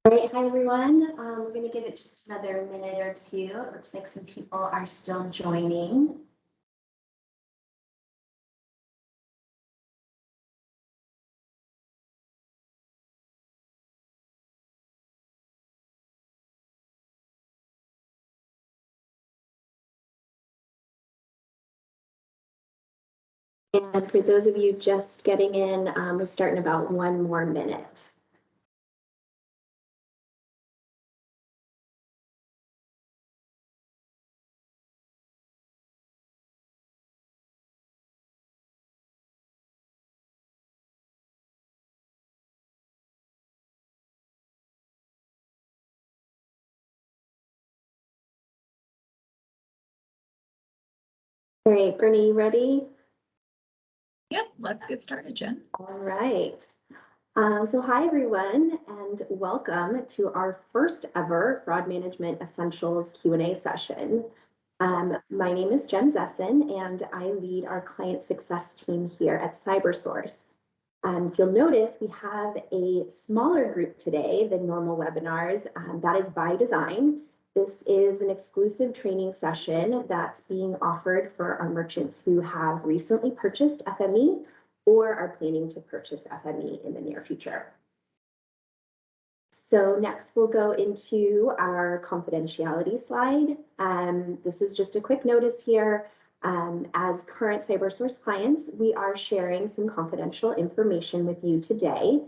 All right, hi everyone. We're going to give it just another minute or two. It looks like some people are still joining. And for those of you just getting in, we'll start in about one more minute. All right, Bernie, you ready? Yep, let's get started, Jen. All right. So hi everyone, and welcome to our first ever Fraud Management Essentials Q&A session. My name is Jen Zessin, and I lead our client success team here at Cybersource. You'll notice we have a smaller group today than normal webinars. That is by design. This is an exclusive training session that's being offered for our merchants who have recently purchased FME or are planning to purchase FME in the near future. So next we'll go into our confidentiality slide. This is just a quick notice here. As current Cybersource clients, we are sharing some confidential information with you today.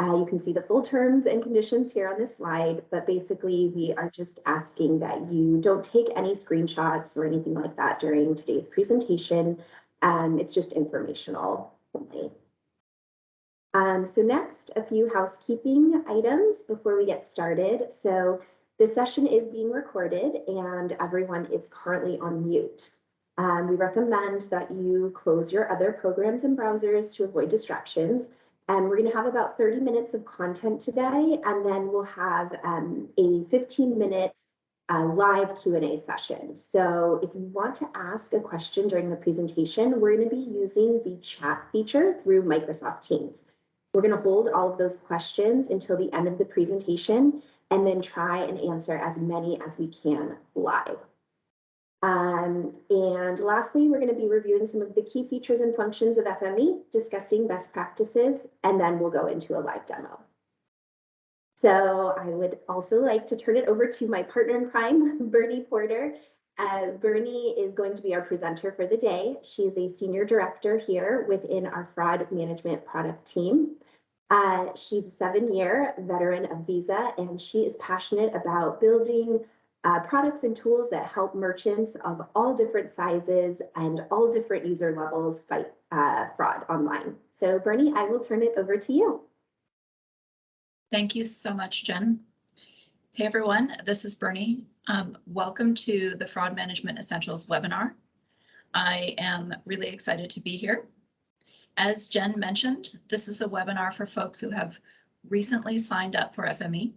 You can see the full terms and conditions here on this slide, but basically we are just asking that you don't take any screenshots or anything like that during today's presentation. It's just informational only. So next, a few housekeeping items before we get started. So this session is being recorded and everyone is currently on mute. We recommend that you close your other programs and browsers to avoid distractions. And we're going to have about 30 minutes of content today, and then we'll have a 15-minute live Q&A session. So if you want to ask a question during the presentation, we're going to be using the chat feature through Microsoft Teams. We're going to hold all of those questions until the end of the presentation and then try and answer as many as we can live. And lastly, we're going to be reviewing some of the key features and functions of FME, discussing best practices, and then we'll go into a live demo. So I would also like to turn it over to my partner in crime, Bernie Porter. Bernie is going to be our presenter for the day. She is a senior director here within our fraud management product team. She's a 7-year veteran of Visa, and she is passionate about building products and tools that help merchants of all different sizes and all different user levels fight fraud online. So Bernie, I will turn it over to you. Thank you so much, Jen. Hey everyone, this is Bernie. Welcome to the Fraud Management Essentials webinar. I am really excited to be here. As Jen mentioned, this is a webinar for folks who have recently signed up for FME.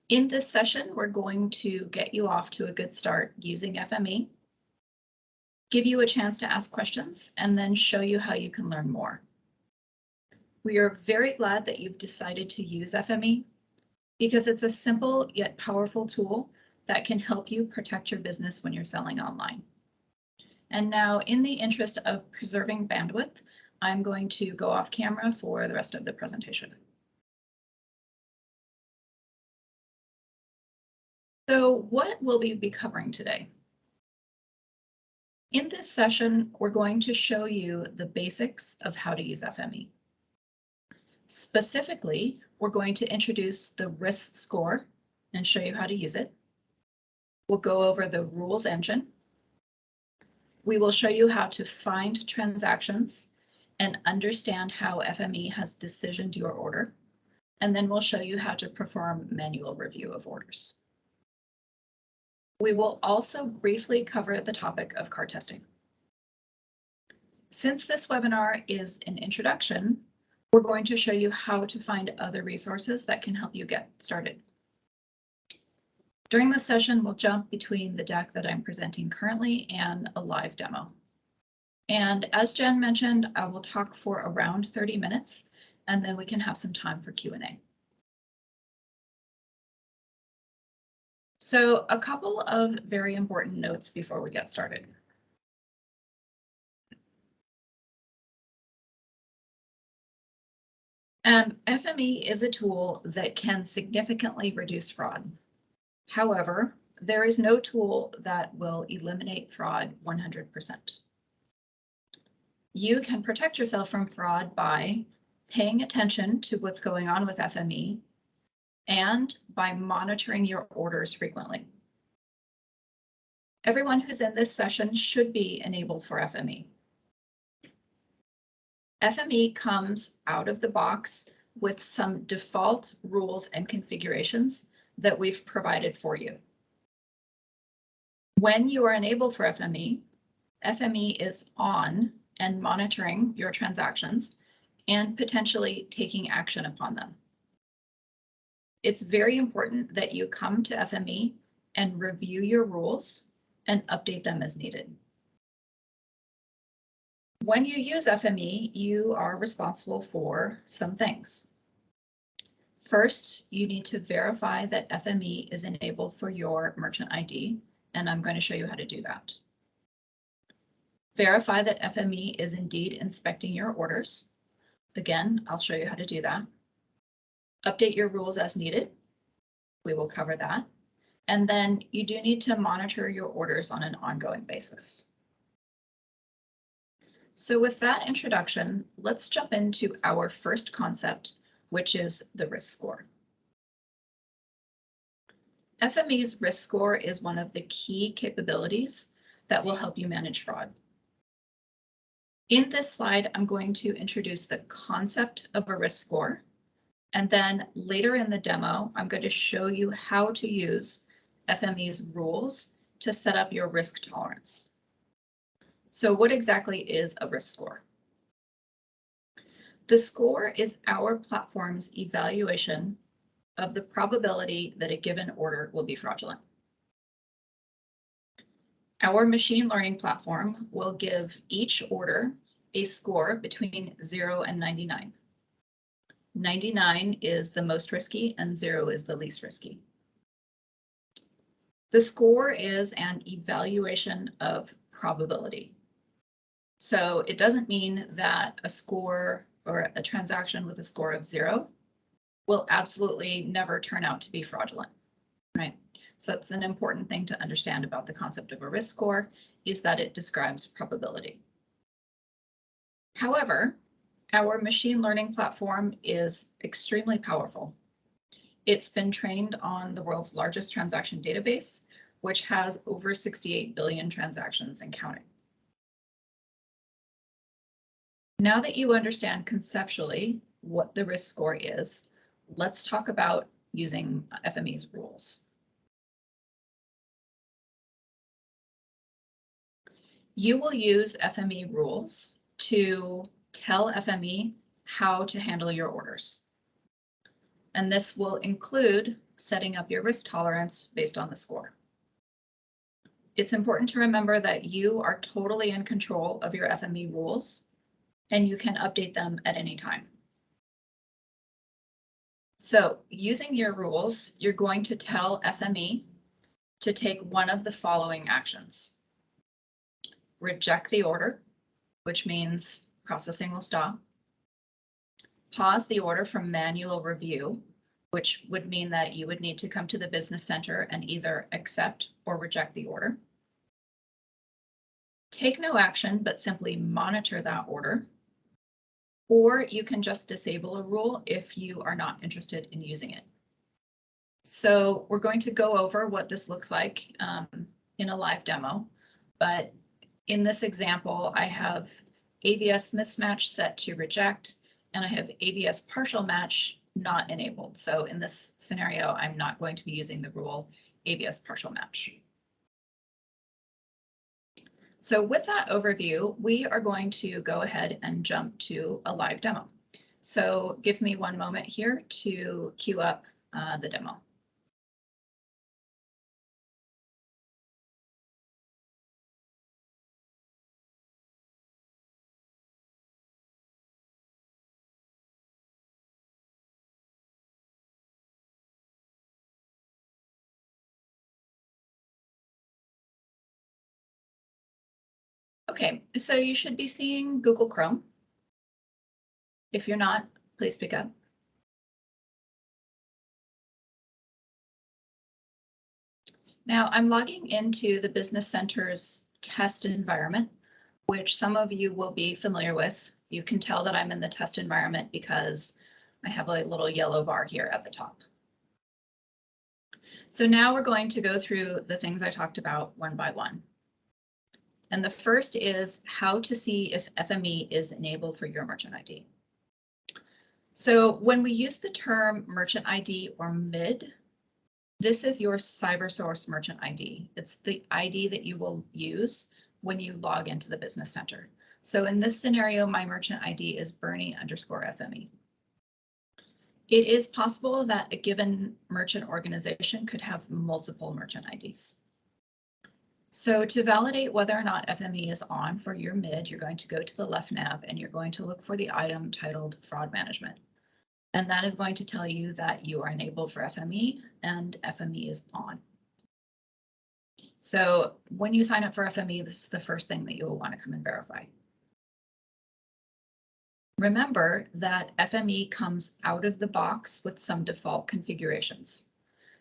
In this session, we're going to get you off to a good start using FME, give you a chance to ask questions, and then show you how you can learn more. We are very glad that you've decided to use FME because it's a simple yet powerful tool that can help you protect your business when you're selling online. And now, in the interest of preserving bandwidth, I'm going to go off camera for the rest of the presentation. So what will we be covering today? In this session, we're going to show you the basics of how to use FME. Specifically, we're going to introduce the risk score and show you how to use it. We'll go over the rules engine. We will show you how to find transactions and understand how FME has decisioned your order. And then we'll show you how to perform manual review of orders. We will also briefly cover the topic of cart testing. Since this webinar is an introduction, we're going to show you how to find other resources that can help you get started. During this session, we'll jump between the deck that I'm presenting currently and a live demo. And as Jen mentioned, I will talk for around 30 minutes, and then we can have some time for Q&A. So a couple of very important notes before we get started. FME is a tool that can significantly reduce fraud. However, there is no tool that will eliminate fraud 100%. You can protect yourself from fraud by paying attention to what's going on with FME and by monitoring your orders frequently. Everyone who's in this session should be enabled for FME. FME comes out of the box with some default rules and configurations that we've provided for you. When you are enabled for FME, FME is on and monitoring your transactions and potentially taking action upon them. It's very important that you come to FME and review your rules and update them as needed. When you use FME, you are responsible for some things. First, you need to verify that FME is enabled for your merchant ID, and I'm going to show you how to do that. Verify that FME is indeed inspecting your orders. Again, I'll show you how to do that. Update your rules as needed. We will cover that. And then you do need to monitor your orders on an ongoing basis. So with that introduction, let's jump into our first concept, which is the risk score. FME's risk score is one of the key capabilities that will help you manage fraud. In this slide, I'm going to introduce the concept of a risk score, and then later in the demo, I'm going to show you how to use FME's rules to set up your risk tolerance. So what exactly is a risk score? The score is our platform's evaluation of the probability that a given order will be fraudulent. Our machine learning platform will give each order a score between 0 and 99. 99 is the most risky and 0 is the least risky. The score is an evaluation of probability. So it doesn't mean that a score or a transaction with a score of 0 will absolutely never turn out to be fraudulent, right? So that's an important thing to understand about the concept of a risk score, is that it describes probability. However, our machine learning platform is extremely powerful. It's been trained on the world's largest transaction database, which has over 68 billion transactions and counting. Now that you understand conceptually what the risk score is, let's talk about using FME's rules. You will use FME rules to tell FME how to handle your orders. And this will include setting up your risk tolerance based on the score. It's important to remember that you are totally in control of your FME rules, and you can update them at any time. So using your rules, you're going to tell FME to take one of the following actions. Reject the order, which means processing will stop. Pause the order from manual review, which would mean that you would need to come to the business center and either accept or reject the order. Take no action, but simply monitor that order. Or you can just disable a rule if you are not interested in using it. So we're going to go over what this looks like in a live demo, but in this example, I have AVS mismatch set to reject, and I have AVS partial match not enabled. So in this scenario, I'm not going to be using the rule AVS partial match. So with that overview, we are going to go ahead and jump to a live demo. So give me one moment here to queue up the demo. Okay, so you should be seeing Google Chrome. If you're not, please speak up. Now I'm logging into the Business Center's test environment, which some of you will be familiar with. You can tell that I'm in the test environment because I have a little yellow bar here at the top. So now we're going to go through the things I talked about one by one. And the first is how to see if FME is enabled for your merchant ID. So when we use the term merchant ID or MID, this is your Cybersource merchant ID. It's the ID that you will use when you log into the Business Center. So in this scenario, my merchant ID is Bernie_FME. It is possible that a given merchant organization could have multiple merchant IDs. So to validate whether or not FME is on for your MID, you're going to go to the left nav and you're going to look for the item titled Fraud Management. And that is going to tell you that you are enabled for FME and FME is on. So when you sign up for FME, this is the first thing that you'll want to come and verify. Remember that FME comes out of the box with some default configurations.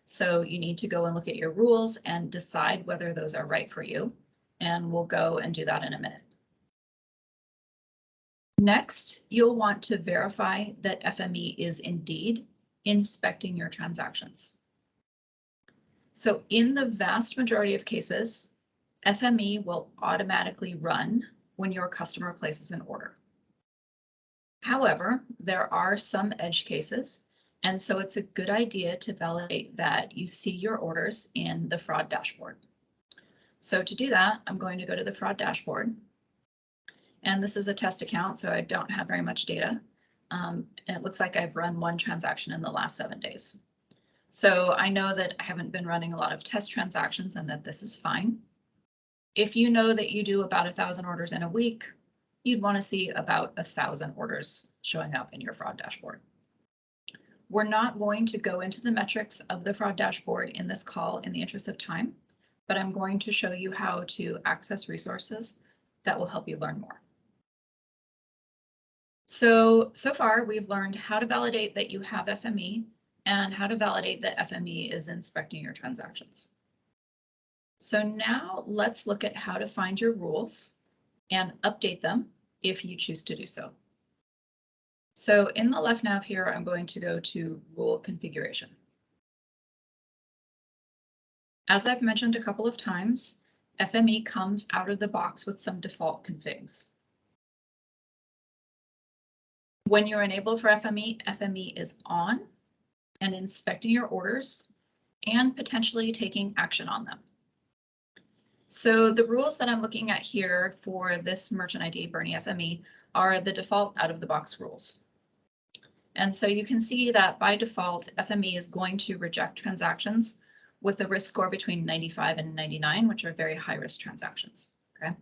So you need to go and look at your rules and decide whether those are right for you. And we'll go and do that in a minute. Next, you'll want to verify that FME is indeed inspecting your transactions. So in the vast majority of cases, FME will automatically run when your customer places an order. However, there are some edge cases, and so it's a good idea to validate that you see your orders in the fraud dashboard. So to do that, I'm going to go to the fraud dashboard. And this is a test account, so I don't have very much data. And it looks like I've run one transaction in the last 7 days. So I know that I haven't been running a lot of test transactions and that this is fine. If you know that you do about 1,000 orders in a week, you'd want to see about 1,000 orders showing up in your fraud dashboard. We're not going to go into the metrics of the fraud dashboard in this call in the interest of time, but I'm going to show you how to access resources that will help you learn more. So far we've learned how to validate that you have FME and how to validate that FME is inspecting your transactions. So now let's look at how to find your rules and update them if you choose to do so. So in the left nav here, I'm going to go to rule configuration. As I've mentioned a couple of times, FME comes out of the box with some default configs. When you're enabled for FME, FME is on and inspecting your orders and potentially taking action on them. So the rules that I'm looking at here for this merchant ID, Bernie FME, are the default out of the box rules. And so you can see that by default, FME is going to reject transactions with a risk score between 95 and 99, which are very high risk transactions. Okay.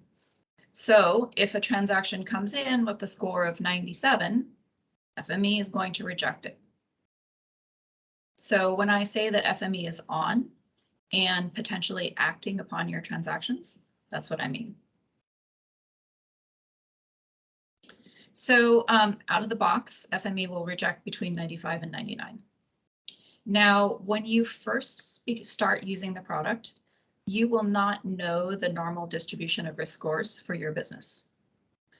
So if a transaction comes in with a score of 97, FME is going to reject it. So when I say that FME is on and potentially acting upon your transactions, that's what I mean. So out of the box, FME will reject between 95 and 99. Now, when you first start using the product, you will not know the normal distribution of risk scores for your business.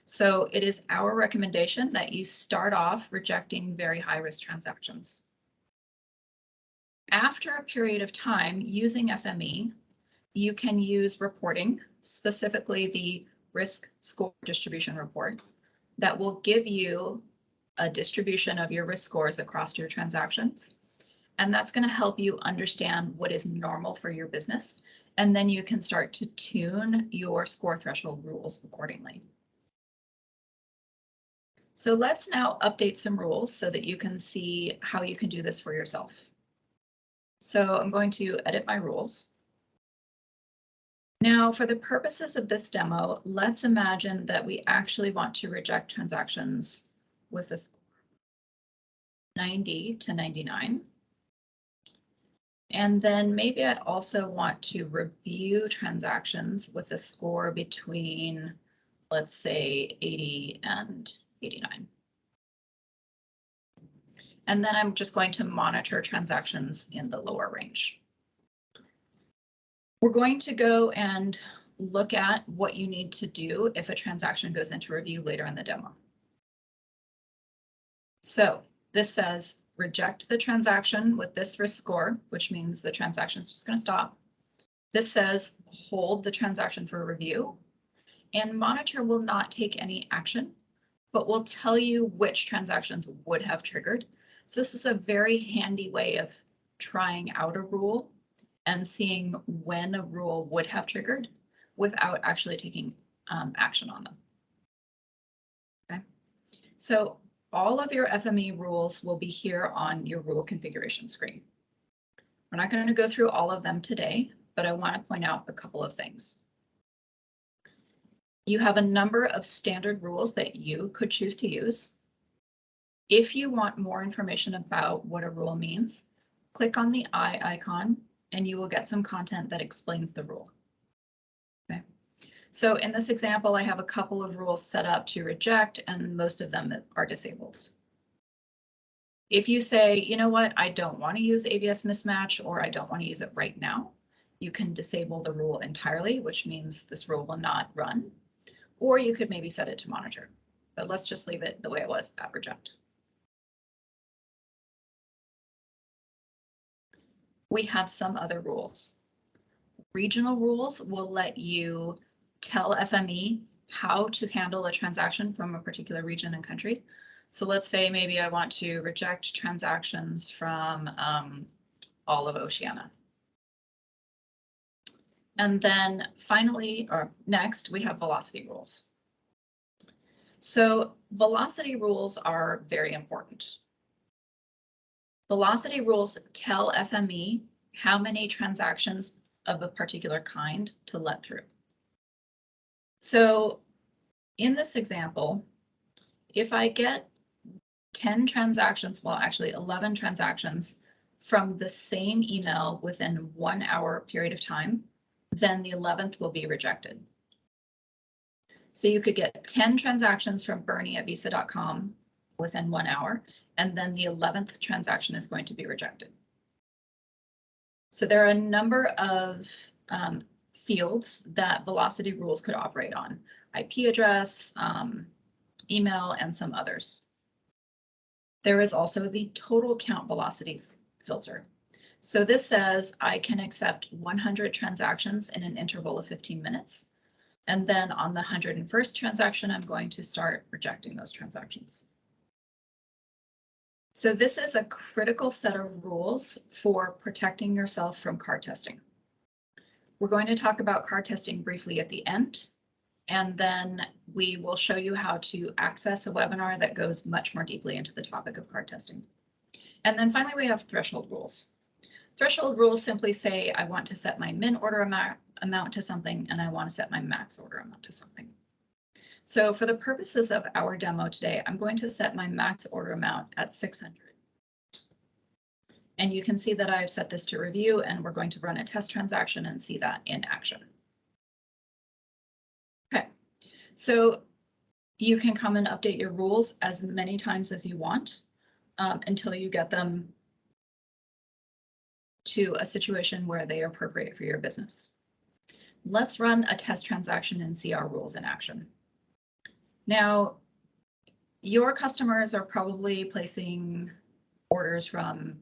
So it is our recommendation that you start off rejecting very high risk transactions. After a period of time using FME, you can use reporting, specifically the risk score distribution report, that will give you a distribution of your risk scores across your transactions. And that's going to help you understand what is normal for your business. And then you can start to tune your score threshold rules accordingly. So let's now update some rules so that you can see how you can do this for yourself. So I'm going to edit my rules. Now, for the purposes of this demo, let's imagine that we actually want to reject transactions with a score 90 to 99. And then maybe I also want to review transactions with a score between let's say 80 and 89. And then I'm just going to monitor transactions in the lower range. We're going to go and look at what you need to do if a transaction goes into review later in the demo. So this says reject the transaction with this risk score, which means the transaction is just going to stop. This says hold the transaction for review, and monitor will not take any action, but will tell you which transactions would have triggered. So this is a very handy way of trying out a rule and seeing when a rule would have triggered without actually taking action on them. Okay, so all of your FME rules will be here on your rule configuration screen. We're not going to go through all of them today, but I want to point out a couple of things. You have a number of standard rules that you could choose to use. If you want more information about what a rule means, click on the eye icon and you will get some content that explains the rule. Okay. So in this example, I have a couple of rules set up to reject, and most of them are disabled. If you say, you know what, I don't want to use ABS mismatch, or I don't want to use it right now, you can disable the rule entirely, which means this rule will not run. Or you could maybe set it to monitor, but let's just leave it the way it was at reject. We have some other rules. Regional rules will let you tell FME how to handle a transaction from a particular region and country. So let's say maybe I want to reject transactions from all of Oceania. And then finally, or next, we have velocity rules. So velocity rules are very important. Velocity rules tell FME how many transactions of a particular kind to let through. So in this example, if I get 10 transactions, well, actually 11 transactions from the same email within 1 hour period of time, then the 11th will be rejected. So you could get 10 transactions from Bernie at visa.com within 1 hour, and then the 11th transaction is going to be rejected. So there are a number of fields that velocity rules could operate on: IP address, email, and some others. There is also the total count velocity filter. So this says I can accept 100 transactions in an interval of 15 minutes. And then on the 101st transaction, I'm going to start rejecting those transactions. So this is a critical set of rules for protecting yourself from card testing. We're going to talk about card testing briefly at the end, and then we will show you how to access a webinar that goes much more deeply into the topic of card testing. And then finally, we have threshold rules. Threshold rules simply say I want to set my min order amount to something, and I want to set my max order amount to something. So for the purposes of our demo today, I'm going to set my max order amount at 600. And you can see that I've set this to review, and we're going to run a test transaction and see that in action. Okay, so you can come and update your rules as many times as you want until you get them to a situation where they are appropriate for your business. Let's run a test transaction and see our rules in action. Now, your customers are probably placing orders from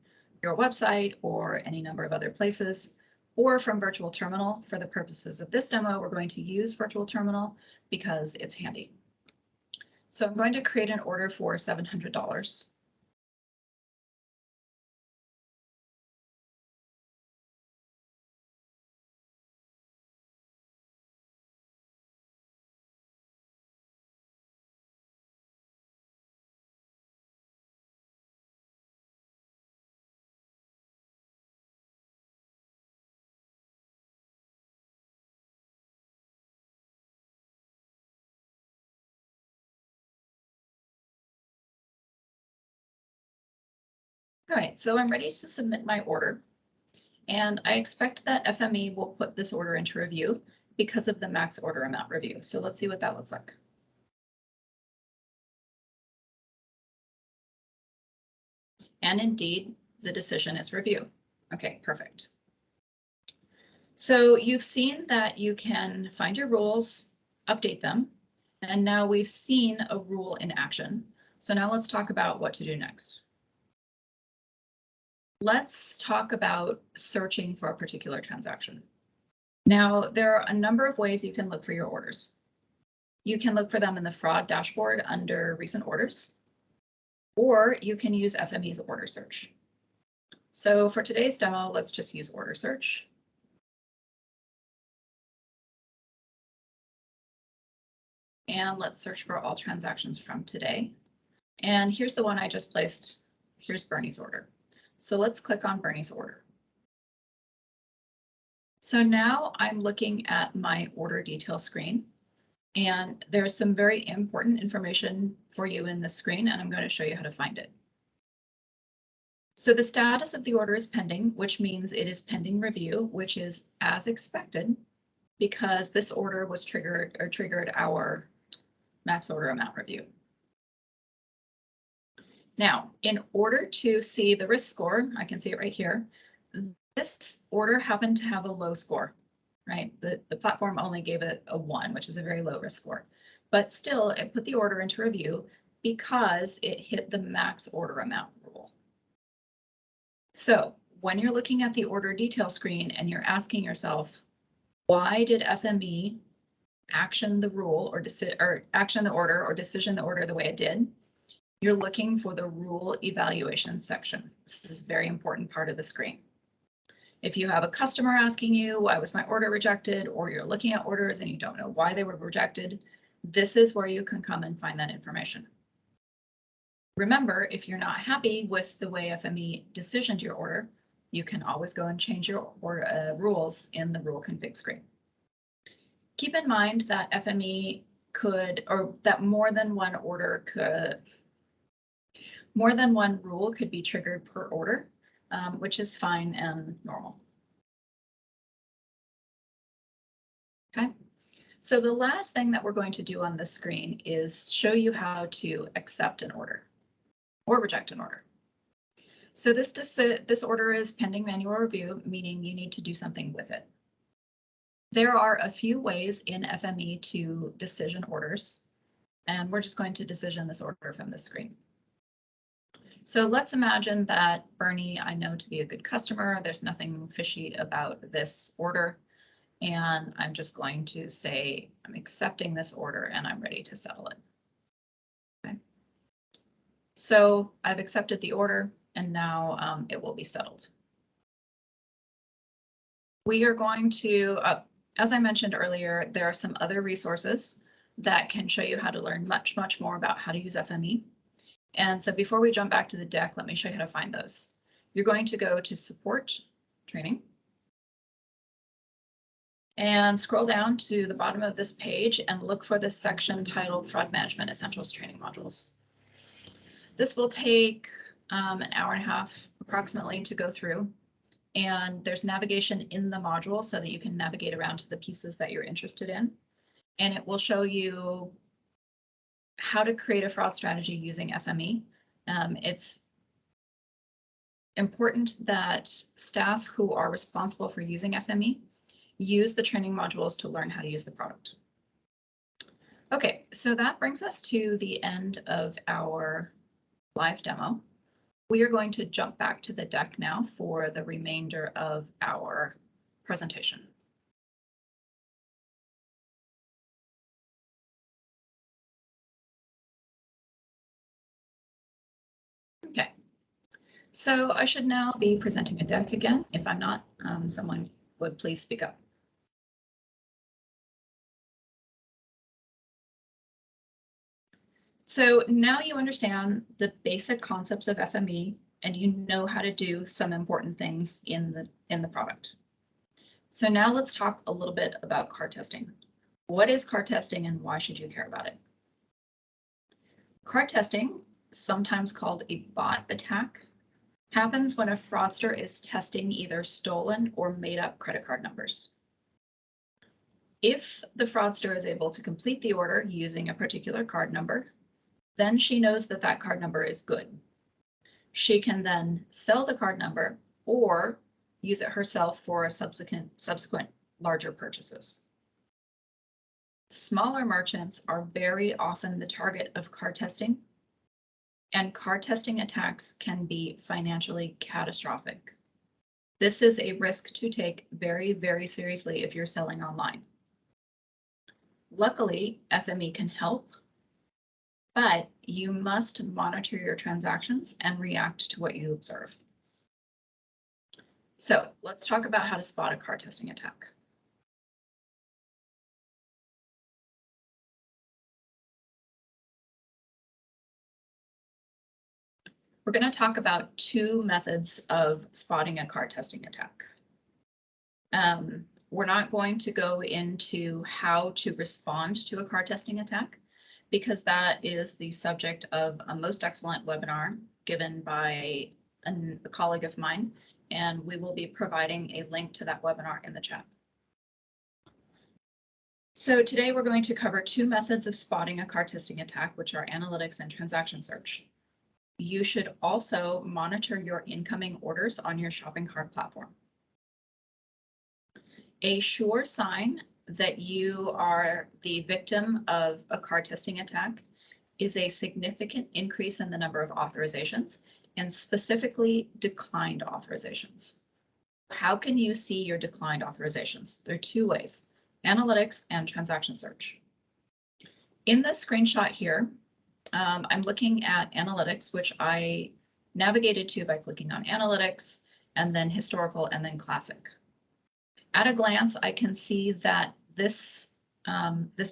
your website or any number of other places, or from Virtual Terminal. For the purposes of this demo, we're going to use Virtual Terminal because it's handy. So I'm going to create an order for $700. All right, so I'm ready to submit my order, and I expect that FME will put this order into review because of the max order amount review. So let's see what that looks like. And indeed, the decision is review. Okay, perfect. So you've seen that you can find your rules, update them, and now we've seen a rule in action. So now let's talk about what to do next. Let's talk about searching for a particular transaction. Now, there are a number of ways you can look for your orders. You can look for them in the fraud dashboard under recent orders, or you can use FME's order search. So for today's demo, let's just use order search. And let's search for all transactions from today. And here's the one I just placed. Here's Bernie's order. So let's click on Bernie's order. So now I'm looking at my order detail screen, and there's some very important information for you in this screen, and I'm going to show you how to find it. So the status of the order is pending, which means it is pending review, which is as expected because this order was triggered our max order amount review. Now, in order to see the risk score, I can see it right here. This order happened to have a low score, right? The platform only gave it a 1, which is a very low risk score. But still, it put the order into review because it hit the max order amount rule. So when you're looking at the order detail screen and you're asking yourself, why did FME action the rule or action the order or decision the order the way it did? You're looking for the rule evaluation section. This is a very important part of the screen. If you have a customer asking you, why was my order rejected? Or you're looking at orders and you don't know why they were rejected, this is where you can come and find that information. Remember, if you're not happy with the way FME decisioned your order, you can always go and change your rules in the rule config screen. Keep in mind that FME could, or that more than one rule could be triggered per order, which is fine and normal. Okay, so the last thing that we're going to do on this screen is show you how to accept an order or reject an order. So this order is pending manual review, meaning you need to do something with it. There are a few ways in FME to decision orders, and we're just going to decision this order from this screen. So let's imagine that Bernie, I know to be a good customer, there's nothing fishy about this order, and I'm just going to say I'm accepting this order and I'm ready to settle it. Okay. So I've accepted the order and now it will be settled. We are going to, as I mentioned earlier, there are some other resources that can show you how to learn much more about how to use FME. And so before we jump back to the deck, let me show you how to find those. You're going to go to support training and scroll down to the bottom of this page and look for this section titled Fraud Management Essentials Training Modules. This will take an hour and a half approximately to go through. And there's navigation in the module so that you can navigate around to the pieces that you're interested in. And it will show you how to create a fraud strategy using FME. It's important that staff who are responsible for using FME use the training modules to learn how to use the product. Okay, so that brings us to the end of our live demo. We are going to jump back to the deck now for the remainder of our presentation. Okay, so I should now be presenting a deck again. If I'm not, someone would please speak up. So now you understand the basic concepts of FME and you know how to do some important things in the product. So now let's talk a little bit about card testing. What is card testing and why should you care about it? Card testing, sometimes called a bot attack, happens when a fraudster is testing either stolen or made up credit card numbers. If the fraudster is able to complete the order using a particular card number, then she knows that that card number is good. She can then sell the card number or use it herself for subsequent larger purchases. Smaller merchants are very often the target of card testing, and card testing attacks can be financially catastrophic. This is a risk to take very, very seriously if you're selling online. Luckily, FME can help, but you must monitor your transactions and react to what you observe. So let's talk about how to spot a card testing attack. We're going to talk about two methods of spotting a card testing attack. We're not going to go into how to respond to a card testing attack, because that is the subject of a most excellent webinar given by a colleague of mine, and we will be providing a link to that webinar in the chat. So today we're going to cover two methods of spotting a card testing attack, which are analytics and transaction search. You should also monitor your incoming orders on your shopping cart platform. A sure sign that you are the victim of a card testing attack is a significant increase in the number of authorizations, and specifically declined authorizations. How can you see your declined authorizations? There are two ways: analytics and transaction search. In this screenshot here, I'm looking at analytics, which I navigated to by clicking on analytics and then historical and then classic. At a glance, I can see that this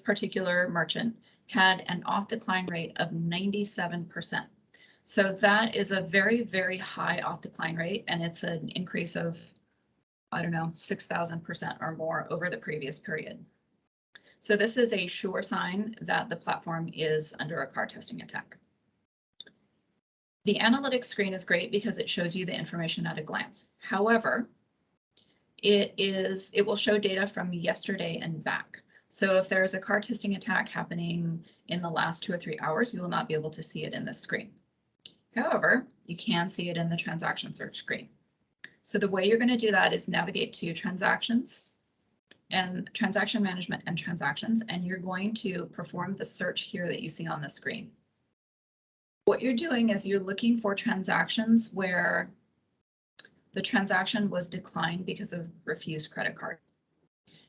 particular merchant had an auth decline rate of 97%. So that is a very, very high auth decline rate, and it's an increase of, I don't know, 6,000% or more over the previous period. So this is a sure sign that the platform is under a card testing attack. The analytics screen is great because it shows you the information at a glance. However, it will show data from yesterday and back. So if there is a card testing attack happening in the last 2 or 3 hours, you will not be able to see it in this screen. However, you can see it in the transaction search screen. So the way you're going to do that is navigate to transactions and transaction management and transactions, and you're going to perform the search here that you see on the screen. What you're doing is you're looking for transactions where the transaction was declined because of refused credit card.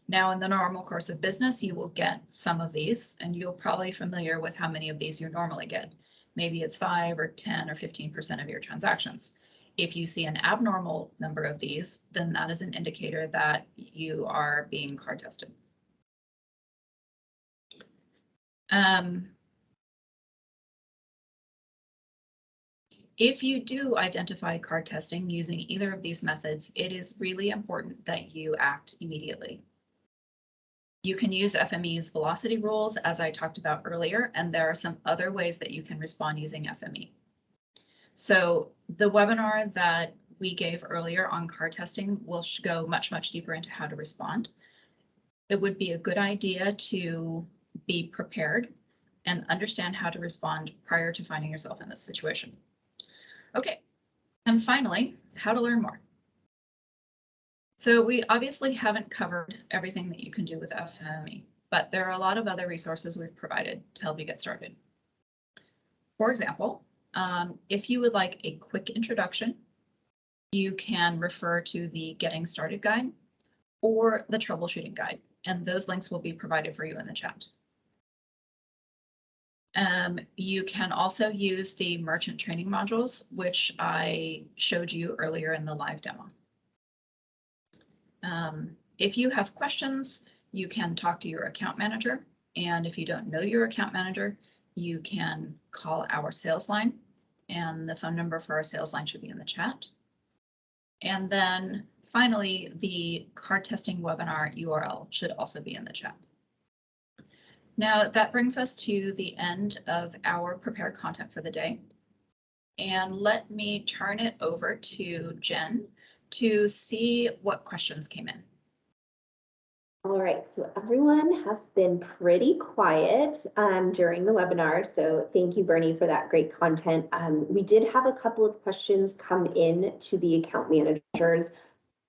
Now, in the normal course of business, you will get some of these, and you're probably familiar with how many of these you normally get. Maybe it's 5 or 10 or 15% of your transactions. If you see an abnormal number of these, then that is an indicator that you are being card tested. If you do identify card testing using either of these methods, it is really important that you act immediately. You can use FME's velocity rules, as I talked about earlier, and there are some other ways that you can respond using FME. So the webinar that we gave earlier on card testing will go much, much deeper into how to respond. It would be a good idea to be prepared and understand how to respond prior to finding yourself in this situation. Okay, and finally, how to learn more. So we obviously haven't covered everything that you can do with FME, but there are a lot of other resources we've provided to help you get started. For example, if you would like a quick introduction, you can refer to the Getting Started guide or the Troubleshooting guide, and those links will be provided for you in the chat. You can also use the merchant training modules, which I showed you earlier in the live demo. If you have questions, you can talk to your account manager. And if you don't know your account manager, you can call our sales line, and the phone number for our sales line should be in the chat. And then finally, the card testing webinar URL should also be in the chat. Now that brings us to the end of our prepared content for the day. And let me turn it over to Jen to see what questions came in. All right, so everyone has been pretty quiet during the webinar, so thank you, Bernie, for that great content. We did have a couple of questions come in to the account managers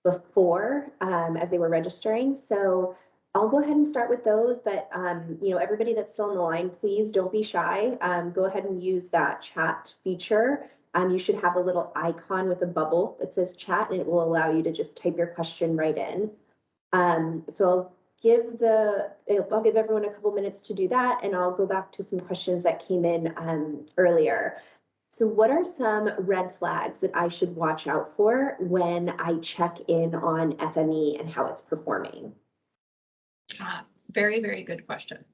before as they were registering, so I'll go ahead and start with those, but everybody that's still on the line, please don't be shy. Go ahead and use that chat feature. You should have a little icon with a bubble that says chat, and it will allow you to just type your question right in. So I'll give everyone a couple minutes to do that, and I'll go back to some questions that came in earlier. So what are some red flags that I should watch out for when I check in on FME and how it's performing? Very, very good question.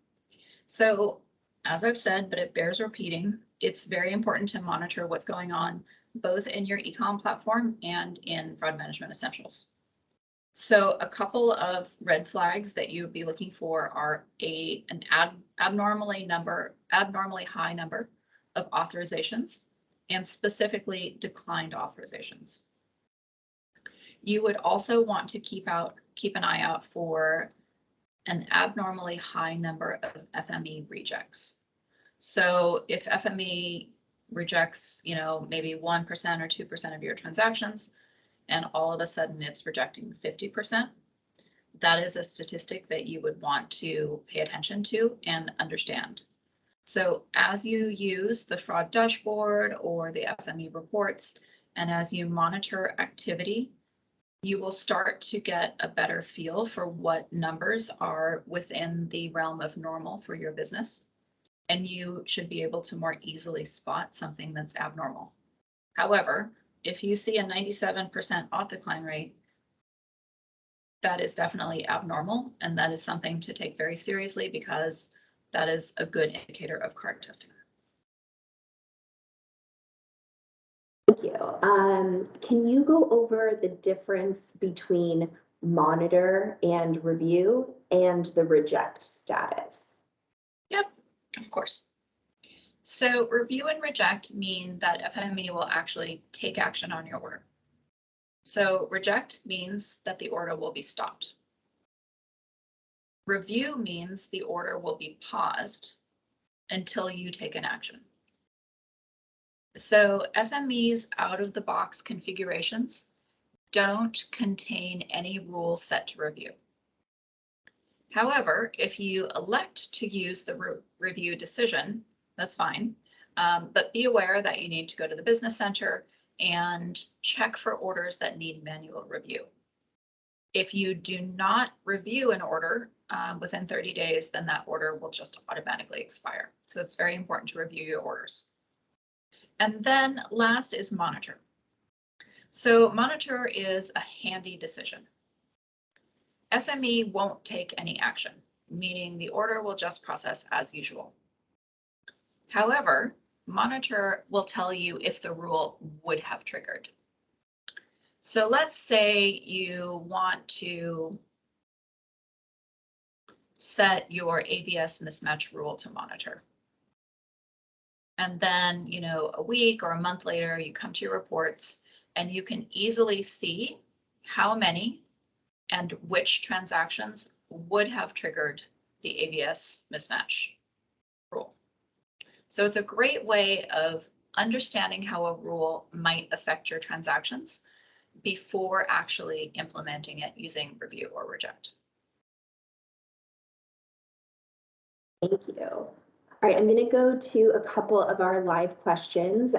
So as I've said, but it bears repeating, it's very important to monitor what's going on both in your ecom platform and in Fraud Management Essentials. So a couple of red flags that you would be looking for are an abnormally high number of authorizations, and specifically declined authorizations. You would also want to keep an eye out for an abnormally high number of FME rejects. So if FME rejects, maybe 1% or 2% of your transactions, and all of a sudden it's rejecting 50%, that is a statistic that you would want to pay attention to and understand. So as you use the fraud dashboard or the FME reports, and as you monitor activity, you will start to get a better feel for what numbers are within the realm of normal for your business. And you should be able to more easily spot something that's abnormal. However, if you see a 97% auth decline rate, that is definitely abnormal, and that is something to take very seriously because that is a good indicator of correct testing. Thank you. Can you go over the difference between monitor and review and the reject status? Yep, of course. So review and reject mean that FME will actually take action on your order. So reject means that the order will be stopped. Review means the order will be paused until you take an action. So FME's out-of-the-box configurations don't contain any rules set to review. However, if you elect to use the review decision, that's fine, but be aware that you need to go to the Business Center and check for orders that need manual review. If you do not review an order within 30 days, then that order will just automatically expire. So it's very important to review your orders. And then last is monitor. So monitor is a handy decision. FME won't take any action, meaning the order will just process as usual. However, monitor will tell you if the rule would have triggered. So let's say you want to set your AVS mismatch rule to monitor. And then, a week or a month later, you come to your reports and you can easily see how many and which transactions would have triggered the AVS mismatch rule. So it's a great way of understanding how a rule might affect your transactions before actually implementing it using review or reject. Thank you. All right, I'm going to go to a couple of our live questions.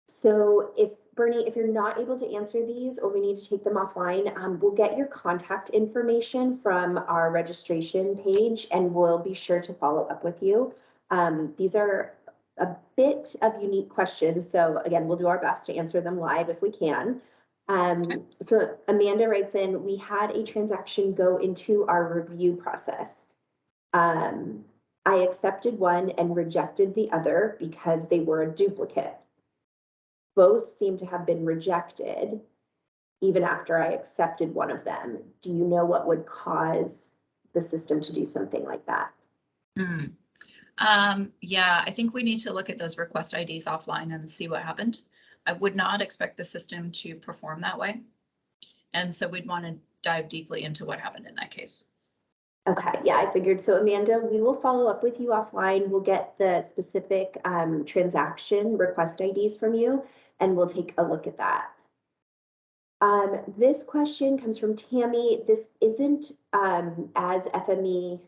So Bernie, if you're not able to answer these or we need to take them offline, we'll get your contact information from our registration page and we'll be sure to follow up with you. These are a bit of unique questions. So again, we'll do our best to answer them live if we can. So Amanda writes in, we had a transaction go into our review process. I accepted one and rejected the other because they were a duplicate. Both seem to have been rejected even after I accepted one of them. Do you know what would cause the system to do something like that? Yeah, I think we need to look at those request IDs offline and see what happened. I would not expect the system to perform that way. And so we'd want to dive deeply into what happened in that case. Okay, yeah, I figured. So Amanda, we will follow up with you offline. We'll get the specific transaction request IDs from you, and we'll take a look at that. This question comes from Tammy. This isn't as FME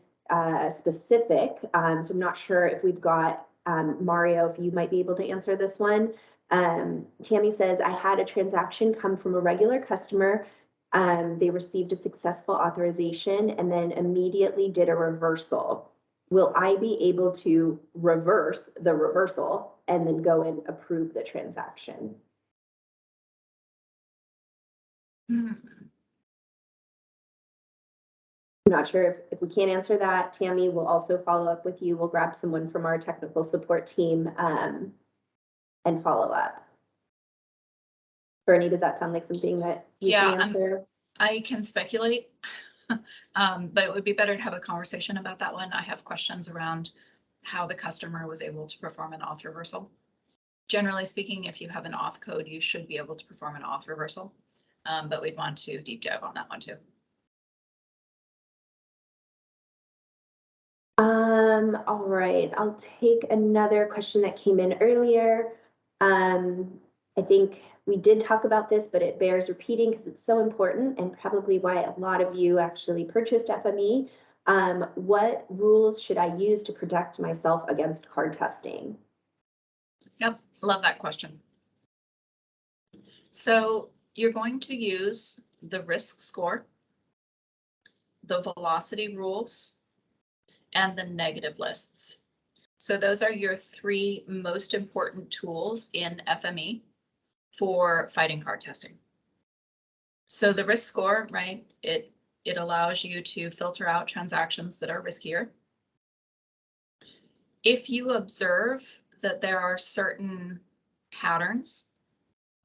specific, so I'm not sure if we've got Mario, if you might be able to answer this one. Tammy says, I had a transaction come from a regular customer. They received a successful authorization and then immediately did a reversal. Will I be able to reverse the reversal and then go and approve the transaction? I'm not sure if we can't answer that. Tammy will also follow up with you. We'll grab someone from our technical support team and follow up. Bernie, does that sound like something that you can answer? I can speculate, but it would be better to have a conversation about that one. I have questions around how the customer was able to perform an auth reversal. Generally speaking, if you have an auth code, you should be able to perform an auth reversal, but we'd want to deep dive on that one too. All right, I'll take another question that came in earlier. I think we did talk about this, but it bears repeating because it's so important and probably why a lot of you actually purchased FME. What rules should I use to protect myself against card testing? Yep, love that question. So you're going to use the risk score, the velocity rules, and the negative lists. So those are your three most important tools in FME for fighting card testing. So the risk score, right? It allows you to filter out transactions that are riskier. If you observe that there are certain patterns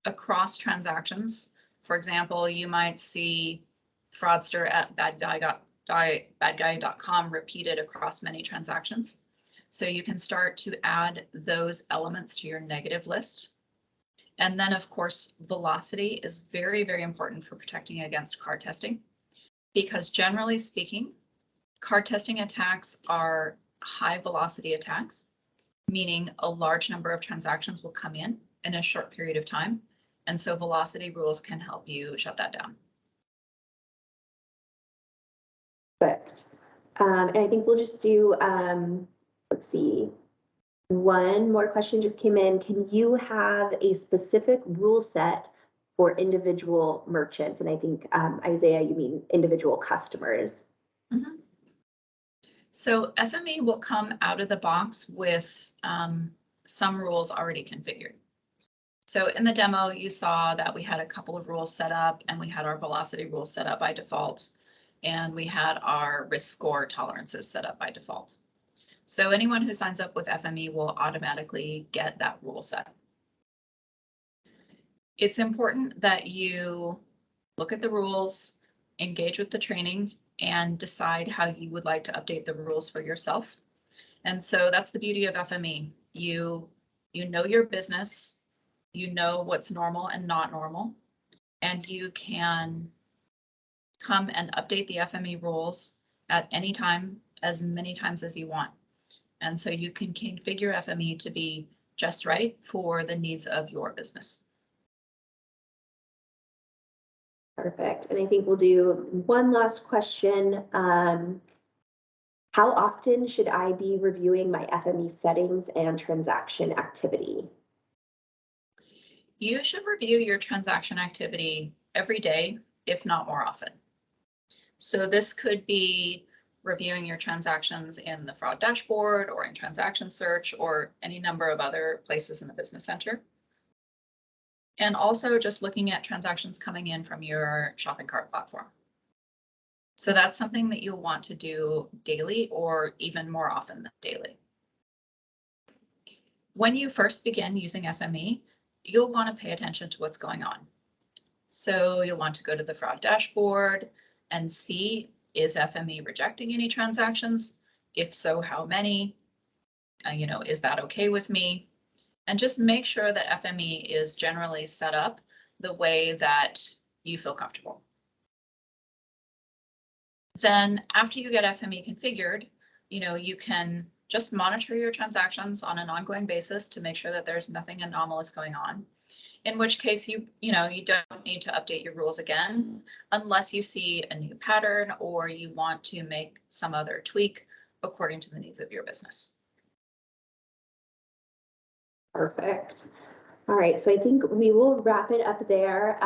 across transactions, for example, you might see fraudster at badguy.com repeated across many transactions. So you can start to add those elements to your negative list. And then, of course, velocity is very, very important for protecting against card testing, because generally speaking, card testing attacks are high velocity attacks, meaning a large number of transactions will come in a short period of time. And so velocity rules can help you shut that down. Perfect. And I think we'll just do, let's see, one more question just came in. Can you have a specific rule set for individual merchants? And I think, Isaiah, you mean individual customers. Mm-hmm. So FME will come out of the box with some rules already configured. So in the demo, you saw that we had a couple of rules set up, and we had our velocity rules set up by default, and we had our risk score tolerances set up by default. So anyone who signs up with FME will automatically get that rule set. It's important that you look at the rules, engage with the training, and decide how you would like to update the rules for yourself. And so that's the beauty of FME. You know your business, you know what's normal and not normal, and you can come and update the FME rules at any time, as many times as you want. And so you can configure FME to be just right for the needs of your business. Perfect. And I think we'll do one last question. How often should I be reviewing my FME settings and transaction activity? You should review your transaction activity every day, if not more often. So this could be reviewing your transactions in the fraud dashboard or in transaction search or any number of other places in the business center. And also just looking at transactions coming in from your shopping cart platform. So that's something that you'll want to do daily or even more often than daily. When you first begin using FME, you'll want to pay attention to what's going on. So you'll want to go to the fraud dashboard and see, is FME rejecting any transactions? If so, how many? Is that okay with me? And just make sure that FME is generally set up the way that you feel comfortable. Then after you get FME configured, you can just monitor your transactions on an ongoing basis to make sure that there's nothing anomalous going on. In which case you don't need to update your rules again unless you see a new pattern or you want to make some other tweak according to the needs of your business. Perfect. All right, so I think we will wrap it up there.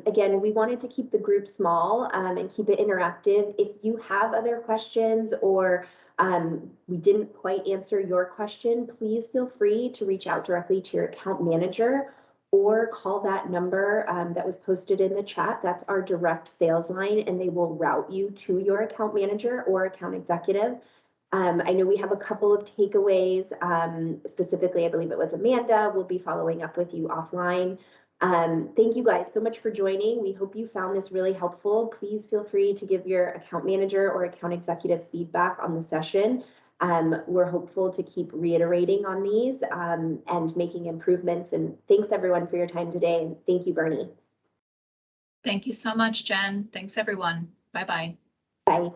Again, we wanted to keep the group small and keep it interactive. If you have other questions or we didn't quite answer your question, please feel free to reach out directly to your account manager or call that number that was posted in the chat. That's our direct sales line, and they will route you to your account manager or account executive. I know we have a couple of takeaways. Specifically, I believe it was Amanda. We'll be following up with you offline. Thank you guys so much for joining. We hope you found this really helpful. Please feel free to give your account manager or account executive feedback on the session. We're hopeful to keep reiterating on these and making improvements. And thanks everyone for your time today. And thank you, Bernie. Thank you so much, Jen. Thanks, everyone. Bye-bye. Bye.